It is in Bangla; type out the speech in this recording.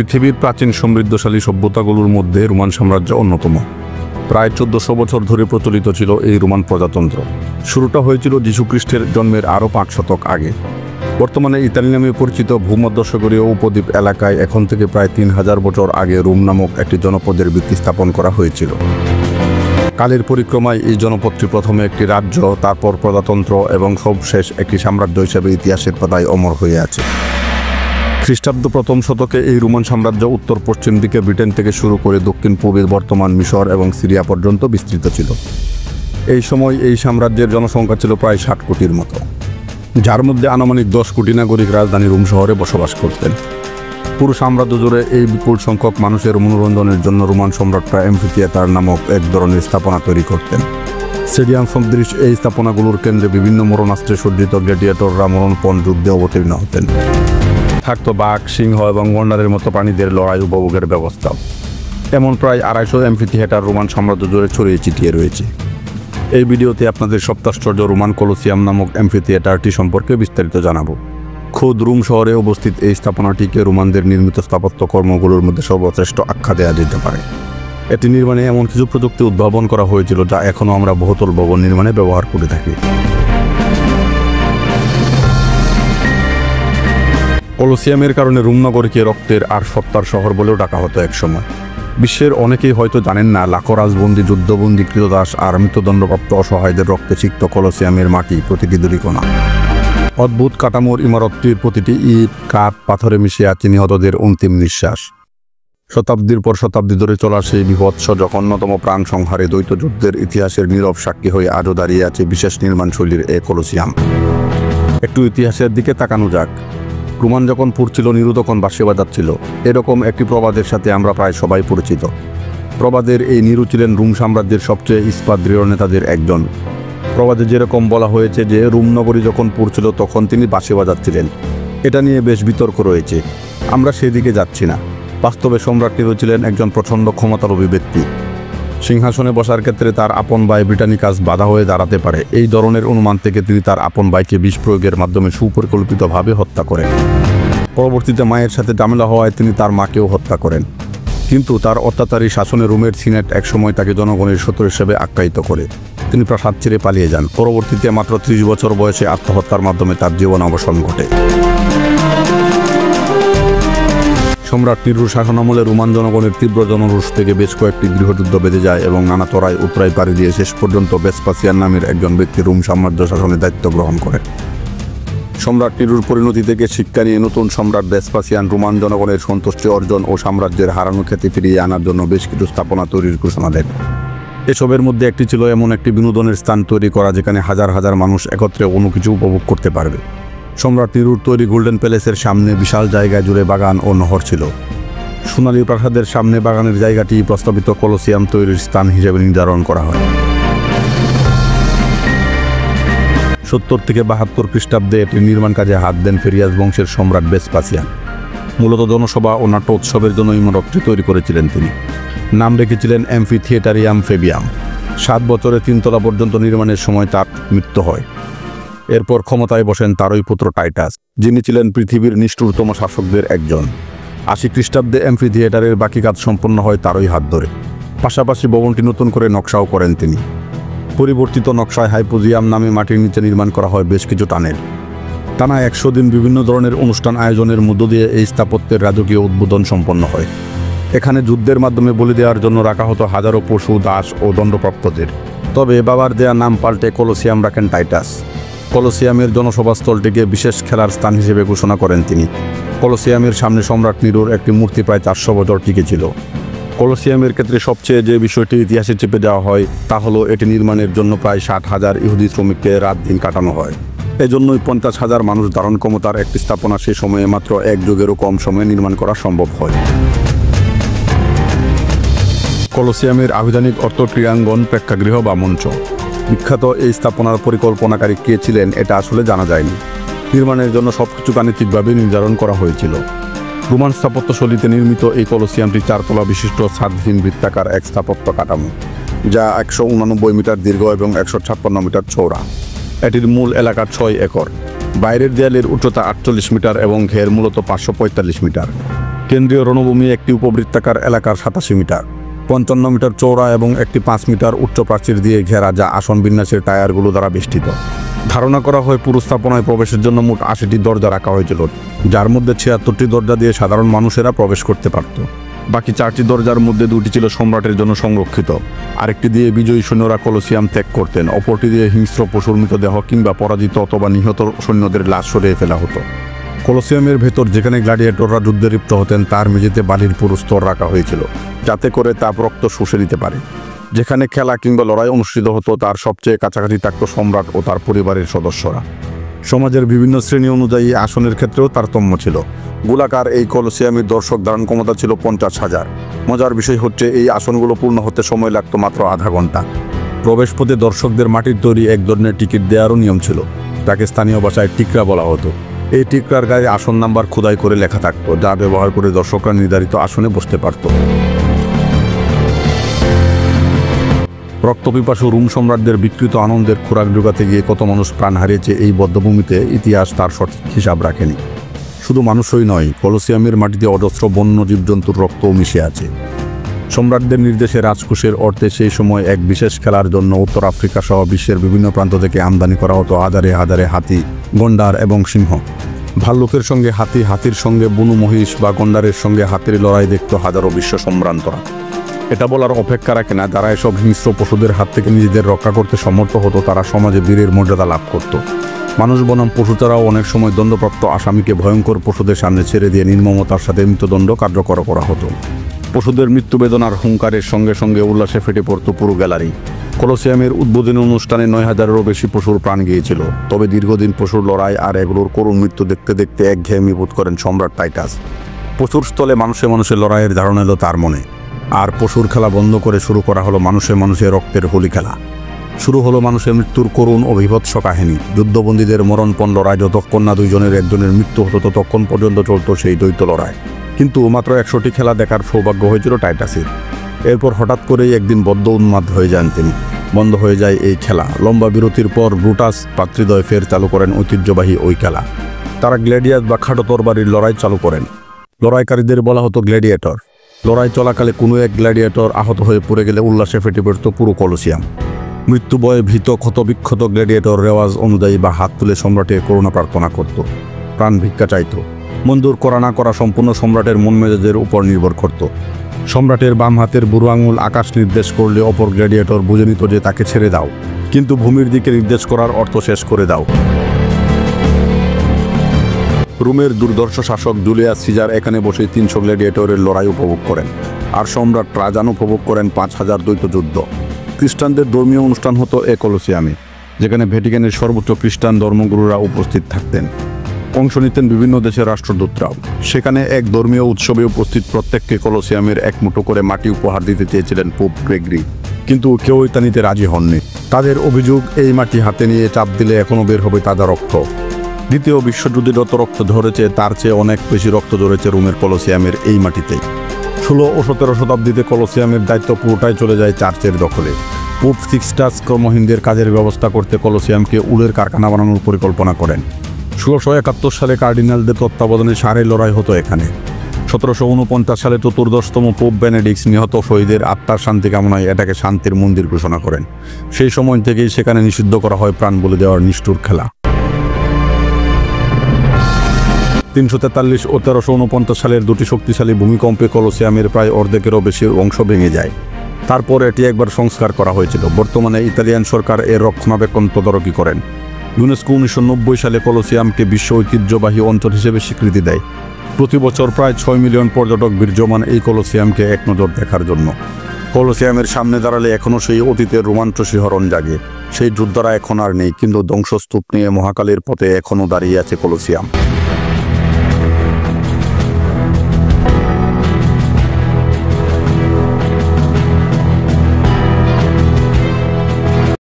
পৃথিবীর প্রাচীন সমৃদ্ধশালী সভ্যতাগুলোর মধ্যে রোমান সাম্রাজ্য অন্যতম। প্রায় 1400 বছর ধরে প্রচলিত ছিল এই রোমান প্রজাতন্ত্র। শুরুটা হয়েছিল যীশুখ্রিস্টের জন্মের আরও 5 শতক আগে। বর্তমানে ইতালি নামে পরিচিত ভূমধ্যসাগরীয় উপদ্বীপ এলাকায় এখন থেকে প্রায় 3000 বছর আগে রোম নামক একটি জনপদের ভিত্তি স্থাপন করা হয়েছিল। কালের পরিক্রমায় এই জনপদটি প্রথমে একটি রাজ্য, তারপর প্রজাতন্ত্র এবং সবশেষ একটি সাম্রাজ্য হিসেবে ইতিহাসের পাতায় অমর হয়ে আছে। খ্রিস্টাব্দ প্রথম শতকে এই রোমান সাম্রাজ্য উত্তর পশ্চিম দিকে ব্রিটেন থেকে শুরু করে দক্ষিণ পূর্বের বর্তমান মিশর এবং সিরিয়া পর্যন্ত বিস্তৃত ছিল। এই সময় এই সাম্রাজ্যের জনসংখ্যা ছিল প্রায় 60 কোটির মতো, যার মধ্যে আনুমানিক 10 কোটি নাগরিক রাজধানী রোম শহরে বসবাস করতেন। পুরো সাম্রাজ্য জুড়ে এই বিপুল সংখ্যক মানুষের মনোরঞ্জনের জন্য রোমান সম্রাটরা অ্যাম্ফিথিয়েটার নামক এক ধরনের স্থাপনা তৈরি করতেন। স্টেডিয়াম সদৃশ এই স্থাপনাগুলোর কেন্দ্রে বিভিন্ন মরণাস্ত্রে সজ্জিত গ্ল্যাডিয়েটররা মরণপণ যুদ্ধে অবতীর্ণ হতেন। থাকতো বাঘ, সিংহ এবং গন্ডারের মতো প্রাণীদের লড়াই উপভোগের ব্যবস্থা। এমন প্রায় 250 অ্যাম্ফিথিয়েটার রোমান সাম্রাজ্য জুড়ে ছড়িয়ে ছিটিয়ে রয়েছে। এই ভিডিওতে আপনাদের সপ্তাশ্চর্য রোমান কলোসিয়াম নামক অ্যাম্ফিথিয়েটারটি সম্পর্কে বিস্তারিত জানাবো। খোদ রোম শহরে অবস্থিত এই স্থাপনাটিকে রোমানদের নির্মিত স্থাপত্য কর্মগুলোর মধ্যে সর্বশ্রেষ্ঠ আখ্যা দেওয়া যেতে পারে। এটি নির্মাণে এমন কিছু প্রযুক্তি উদ্ভাবন করা হয়েছিল যা এখনও আমরা বহুতল ভবন নির্মাণে ব্যবহার করে থাকি। কলোসিয়ামের কারণে রোম নগরীকে রক্তের আর সত্তার শহর বলেও ডাকা হতো একসময়। বিশ্বের অনেকেই হয়তো জানেন না, লাখো রাজবন্দী, যুদ্ধবন্দী, কৃতদাস আর মৃত্যুদণ্ডপ্রাপ্ত অসহায়দের রক্তে সিক্ত কলোসিয়ামের মাটি প্রতিটি ধূলিকণা। অদ্ভুত কাঠামোর ইমারতটির প্রতিটি ইট, কাঠ, পাথরে মিশে আছে নিহতদের অন্তিম নিঃশ্বাস। শতাব্দীর পর শতাব্দী ধরে চলা সেই বিভৎস জঘন্যতম প্রাণ সংহারে দ্বৈত যুদ্ধের ইতিহাসের নীরব সাক্ষী হয়ে আজও দাঁড়িয়ে আছে বিশেষ নির্মাণশৈলীর এই কলোসিয়াম। একটু ইতিহাসের দিকে তাকানো যাক। রোমান যখন পুড়ছিল, নিরু তখন বাঁশি বাজাচ্ছিল। এরকম একটি প্রবাদের সাথে আমরা প্রায় সবাই পরিচিত। প্রবাদের এই নিরু ছিলেন রোম সাম্রাজ্যের সবচেয়ে ইস্পাত দৃঢ় নেতাদের একজন। প্রবাদে যেরকম বলা হয়েছে যে রোম নগরী যখন পুড়ছিল তখন তিনি বাঁশি বাজাচ্ছিলেন। এটা নিয়ে বেশ বিতর্ক রয়েছে, আমরা সেদিকে যাচ্ছি না। বাস্তবে সম্রাট নিরু ছিলেন একজন প্রচণ্ড ক্ষমতালোভী ব্যক্তি। সিংহাসনে বসার ক্ষেত্রে তার আপন ভাই ব্রিটানিকাস বাধা হয়ে দাঁড়াতে পারে, এই ধরনের অনুমান থেকে তিনি তার আপন ভাইকে বিষ প্রয়োগের মাধ্যমে সুপরিকল্পিতভাবে হত্যা করেন। পরবর্তীতে মায়ের সাথে ঝামেলা হওয়ায় তিনি তার মাকেও হত্যা করেন। কিন্তু তার অত্যাচারী শাসনে রোমের সিনেট একসময় তাকে জনগণের শত্রু হিসেবে আখ্যায়িত করে। তিনি প্রাসাদ ছেড়ে পালিয়ে যান। পরবর্তীতে মাত্র 30 বছর বয়সে আত্মহত্যার মাধ্যমে তার জীবন অবসান ঘটে। সম্রাট নিরুর শাসনামলে রোমান জনগণের তীব্র জনরোষ থেকে বেশ কয়েকটি গৃহযুদ্ধ বেঁধে যায় এবং নানা তরাই উতরাই পাড়ি দিয়ে শেষ পর্যন্ত ভেসপাসিয়ান নামের একজন ব্যক্তি রোম সাম্রাজ্য শাসনের দায়িত্ব গ্রহণ করেন। সম্রাট নিরুর পরিণতি থেকে শিক্ষা নিয়ে নতুন সম্রাট ভেসপাসিয়ান রোমান জনগণের সন্তুষ্টি অর্জন ও সাম্রাজ্যের হারানো খ্যাতি ফিরিয়ে আনার জন্য বেশ কিছু স্থাপনা তৈরির ঘোষণা দেন। এসবের মধ্যে একটি ছিল এমন একটি বিনোদনের স্থান তৈরি করা যেখানে হাজার হাজার মানুষ একত্রে কোনো কিছু উপভোগ করতে পারবে। সম্রাট নিরুর তৈরি গোল্ডেন প্যালেসের সামনে বিশাল জায়গায় জুড়ে বাগান ও নহর ছিল। সোনালী প্রাসাদের সামনে বাগানের জায়গাটি প্রস্তাবিত কলোসিয়াম তৈরির স্থান হিসেবে নির্ধারণ করা হয়। 70 থেকে 72 খ্রিস্টাব্দে এটির নির্মাণ কাজে হাত দেন ফেরিয়াস বংশের সম্রাট ভেসপাসিয়ান। মূলত জনসভা ও নাট্য উৎসবের জন্য ইমারতটি তৈরি করেছিলেন তিনি। নাম রেখেছিলেন অ্যাম্ফিথিয়েটারিয়াম ফেবিয়াম। 7 বছরে 3 তলা পর্যন্ত নির্মাণের সময় তার মৃত্যু হয়। এরপর ক্ষমতায় বসেন তারই পুত্র টাইটাস, যিনি ছিলেন পৃথিবীর নিষ্ঠুরতম শাসকদের একজন। 80 খ্রিস্টাব্দে অ্যাম্ফিথিয়েটারের বাকি কাজ সম্পন্ন হয় তারই হাত ধরে। পাশাপাশি ভবনটি নতুন করে নকশাও করেন তিনি। পরিবর্তিত নকশায় হাইপোজিয়াম নামে মাটির নিচে নির্মাণ করা হয় বেশ কিছু টানেল। টানা 100 দিন বিভিন্ন ধরনের অনুষ্ঠান আয়োজনের মধ্য দিয়ে এই স্থাপত্যের রাজকীয় উদ্বোধন সম্পন্ন হয়। এখানে যুদ্ধের মাধ্যমে বলি দেওয়ার জন্য রাখা হতো হাজারো পশু, দাস ও দণ্ডপ্রাপ্তদের। তবে বাবার দেয়া নাম পাল্টে কলোসিয়াম রাখেন টাইটাস। কলোসিয়ামের জনসভাস্থলটিকে বিশেষ খেলার স্থান হিসেবে ঘোষণা করেন তিনি। কলোসিয়ামের সামনে সম্রাট নিরুর একটি মূর্তি প্রায় 400 বছর টিকেছিল। কলোসিয়ামের ক্ষেত্রে সবচেয়ে যে বিষয়টি ইতিহাসে চেপে দেওয়া হয় তা হলো এটি নির্মাণের জন্য প্রায় 60,000 ইহুদি শ্রমিককে রাত দিন কাটানো হয়। এজন্যই 50,000 মানুষ ধারণ ক্ষমতার একটি স্থাপনা সে সময়ে মাত্র 1 যুগেরও কম সময়ে নির্মাণ করা সম্ভব হয়। কলোসিয়ামের আভিধানিক অর্থ ক্রীড়াঙ্গন, প্রেক্ষাগৃহ বা মঞ্চ। বিখ্যাত এই স্থাপনার পরিকল্পনাকারী কে ছিলেন এটা আসলে জানা যায়নি। নির্মাণের জন্য সবকিছু গাণিতিকভাবে নির্ধারণ করা হয়েছিল। রোমান স্থাপত্যশৈলীতে নির্মিত এই কলোসিয়ামটি 4 তলা বিশিষ্ট ছাদহীন বৃত্তাকার এক স্থাপত্য কাঠামো, যা 189 মিটার দীর্ঘ এবং 156 মিটার চওড়া। এটির মূল এলাকা 6 একর। বাইরের দেয়ালের উচ্চতা 48 মিটার এবং ঘের মূলত 545 মিটার। কেন্দ্রীয় রণভূমি একটি উপবৃত্তাকার এলাকার 87 মিটার, 55 মিটার চওড়া এবং একটি 5 মিটার উচ্চ প্রাচীর দিয়ে ঘেরা, যা আসন বিন্যাসের টায়ারগুলো দ্বারা বেষ্টিত। ধারণা করা হয় পুরো স্থাপনায় প্রবেশের জন্য মোট 80টি দরজা রাখা হয়েছিল, যার মধ্যে 76টি দরজা দিয়ে সাধারণ মানুষেরা প্রবেশ করতে পারত। বাকি 4টি দরজার মধ্যে 2টি ছিল সম্রাটের জন্য সংরক্ষিত, আরেকটি দিয়ে বিজয়ী সৈন্যরা কলোসিয়াম ত্যাগ করতেন, অপরটি দিয়ে হিংস্র পশুর মৃতদেহ কিংবা পরাজিত অথবা নিহত সৈন্যদের লাশ সরিয়ে ফেলা হতো। কলোসিয়ামের ভেতর যেখানে গ্ল্যাডিয়েটররা যুদ্ধে লিপ্ত হতেন তার মেঝেতে বালির পুরু স্তর রাখা হয়েছিল, যাতে করে তা রক্ত শুষে নিতে পারে। যেখানে খেলা কিংবা লড়াই অনুষ্ঠিত হতো তার সবচেয়ে কাছাকাছি থাকত সম্রাট ও তার পরিবারের সদস্যরা। সমাজের বিভিন্ন শ্রেণী অনুযায়ী আসনের ক্ষেত্রেও তারতম্য ছিল। গোলাকার এই কলোসিয়ামের দর্শক ধারণ ক্ষমতা ছিল 50,000। মজার বিষয় হচ্ছে এই আসনগুলো পূর্ণ হতে সময় লাগতো মাত্র আধা ঘন্টা। প্রবেশপথে দর্শকদের মাটির তৈরি এক ধরনের টিকিট দেওয়ারও নিয়ম ছিল, তাকে স্থানীয় ভাষায় টিকরা বলা হতো। এই টিকরার গায়ে আসন নাম্বার খোদাই করে লেখা থাকতো, যা ব্যবহার করে দর্শকরা নির্ধারিত আসনে বসতে পারত। রক্তপিপাসু রোম সম্রাটদের বিকৃত আনন্দের খোরাক জোগাতে গিয়ে কত মানুষ প্রাণ হারিয়েছে এই বদ্ধভূমিতে ইতিহাস তার সঠিক হিসাব রাখেনি। শুধু মানুষই নয়, কলোসিয়ামের মাটিতে অজস্র বন্য জীবজন্তুর রক্তও মিশে আছে। সম্রাটদের নির্দেশে রাজকোষের অর্থে সেই সময় এক বিশেষ খেলার জন্য উত্তর আফ্রিকা সহ বিশ্বের বিভিন্ন প্রান্ত থেকে আমদানি করা হতো হাজারে হাজারে হাতি, গন্ডার এবং সিংহ। ভাল্লুকের সঙ্গে হাতি, হাতির সঙ্গে বুনো মহিষ বা গন্ডারের সঙ্গে হাতির লড়াই দেখত হাজারো বিশ্ব সম্ভ্রান্তরা। এটা বলার অপেক্ষা রাখে না, যারা এসব হিংস্র পশুদের হাত থেকে নিজেদের রক্ষা করতে সমর্থ হতো তারা সমাজে বীরের মর্যাদা লাভ করত। মানুষ বনাম পশু ছাড়াও অনেক সময় দণ্ডপ্রাপ্ত আসামিকে ভয়ঙ্কর পশুদের সামনে ছেড়ে দিয়ে নির্মমতার সাথে মৃত্যুদণ্ড কার্যকর করা হতো। পশুদের মৃত্যুবেদনার হুঙ্কারের সঙ্গে সঙ্গে উল্লাসে ফেটে পড়ত পুরো গ্যালারি। কলোসিয়ামের উদ্বোধনী অনুষ্ঠানে 9,000-এরও বেশি পশুর প্রাণ গিয়েছিল। তবে দীর্ঘদিন পশুর লড়াই আর এগুলোর করুণ মৃত্যু দেখতে দেখতে একঘেয়েমি বোধ করেন সম্রাট টাইটাস। পশুর স্থলে মানুষে মানুষের লড়াইয়ের ধারণা এলো তার মনে, আর পশুর খেলা বন্ধ করে শুরু করা হলো মানুষে মানুষের রক্তের হোলি খেলা। শুরু হলো মানুষের মৃত্যুর করুণ ও বীভৎস কাহিনী। যুদ্ধবন্দীদের মরণপণ লড়াই, যতক্ষণ না দুইজনের একজনের মৃত্যু হতো ততক্ষণ পর্যন্ত চলত সেই দ্বৈত লড়াই। কিন্তু মাত্র 100টি খেলা দেখার সৌভাগ্য হয়েছিল টাইটাসের। এরপর হঠাৎ করেই একদিন বদ্ধ উন্মাদ হয়ে যান তিনি। বন্ধ হয়ে যায় এই খেলা। লম্বা বিরতির পর ব্রুটাস পাতৃদ্বয় ফের চালু করেন ঐতিহ্যবাহী ওই খেলা। তারা গ্ল্যাডিয়াস বা খাটো তরবারির লড়াই চালু করেন। লড়াইকারীদের বলা হতো গ্ল্যাডিয়েটর। লড়াই চলাকালে কোনো এক গ্ল্যাডিয়েটর আহত হয়ে পড়ে গেলে উল্লাসে ফেটে পড়ত পুরো কলোসিয়াম। মৃত্যু ভয়ে ভীত ক্ষতবিক্ষত গ্ল্যাডিয়েটর রেওয়াজ অনুযায়ী বা হাত তুলে সম্রাটের করুণা প্রার্থনা করত, প্রাণ ভিক্ষা চাইত। মঞ্জুর করা না করা সম্পূর্ণ সম্রাটের মন মেজাজের উপর নির্ভর করত। সম্রাটের বাম হাতের বুড়ো আঙুল আকাশ নির্দেশ করলে অপর গ্ল্যাডিয়েটর বুঝে নিত যে তাকে ছেড়ে দাও, কিন্তু ভূমির দিকে নির্দেশ করার অর্থ শেষ করে দাও। রোমের দুর্ধর্ষ শাসক জুলিয়াস সিজার এখানে বসে 300 গ্ল্যাডিয়েটরের লড়াই উপভোগ করেন, আর সম্রাট ট্রাজান উপভোগ করেন 5000 দ্বৈত যুদ্ধ। খ্রিস্টানদের ধর্মীয় অনুষ্ঠান হতো এ কলোসিয়ামে, যেখানে ভ্যাটিকানের সর্বোচ্চ খ্রিস্টান ধর্মগুরুরা উপস্থিত থাকতেন। অংশ নিতেন বিভিন্ন দেশের রাষ্ট্রদূতরাও। সেখানে এক ধর্মীয় উৎসবে উপস্থিত প্রত্যেককে কলোসিয়ামের এক মুঠো করে মাটি উপহার দিতে চেয়েছিলেন পোপ গ্রেগরি, কিন্তু কেউই তা নিতে রাজি হননি। তাদের অভিযোগ, এই মাটি হাতে নিয়ে চাপ দিলে এখনও বের হবে তাজা রক্ত। দ্বিতীয় বিশ্বযুদ্ধে যত রক্ত ঝরেছে তার চেয়ে অনেক বেশি রক্ত ঝরেছে রোমের কলোসিয়ামের এই মাটিতেই। 16 ও 17 শতাব্দীতে কলোসিয়ামের দায়িত্ব পুরোটাই চলে যায় চার্চের দখলে। পোপ সিক্সটাস কর্মহীনদের কাজের ব্যবস্থা করতে কলোসিয়ামকে উলের কারখানা বানানোর পরিকল্পনা করেন। 1671 সালে কার্ডিনালদের তত্ত্বাবধানে সারে লড়াই হতো এখানে। 1749 সালে 14তম পোপ বেনেডিক্ট নিহত শহীদের আত্মার শান্তি কামনায় এটাকে শান্তির মন্দির ঘোষণা করেন। সেই সময় থেকেই সেখানে নিষিদ্ধ করা হয় প্রাণ বলি দেওয়ার নিষ্ঠুর খেলা। 343 ও 1349 সালের দুটি শক্তিশালী ভূমিকম্পে কলোসিয়ামের প্রায় অর্ধেকেরও বেশি অংশ ভেঙে যায়। তারপর এটি একবার সংস্কার করা হয়েছিল। বর্তমানে ইতালিয়ান সরকার এর রক্ষণাবেক্ষণ তদারকি করেন। ইউনেস্কো 1990 সালে কলোসিয়ামকে বিশ্ব ঐতিহ্যবাহী অঞ্চল হিসেবে স্বীকৃতি দেয়। প্রতি বছর প্রায় 6 মিলিয়ন পর্যটক বীর্যমান এই কলোসিয়ামকে এক নজর দেখার জন্য। কলোসিয়ামের সামনে দাঁড়ালে এখনও সেই অতীতের রোমাঞ্চ শিহরণ জাগে। সেই যোদ্ধারা এখন আর নেই, কিন্তু ধ্বংসস্তূপ নিয়ে মহাকালের পথে এখনও দাঁড়িয়ে আছে কলোসিয়াম।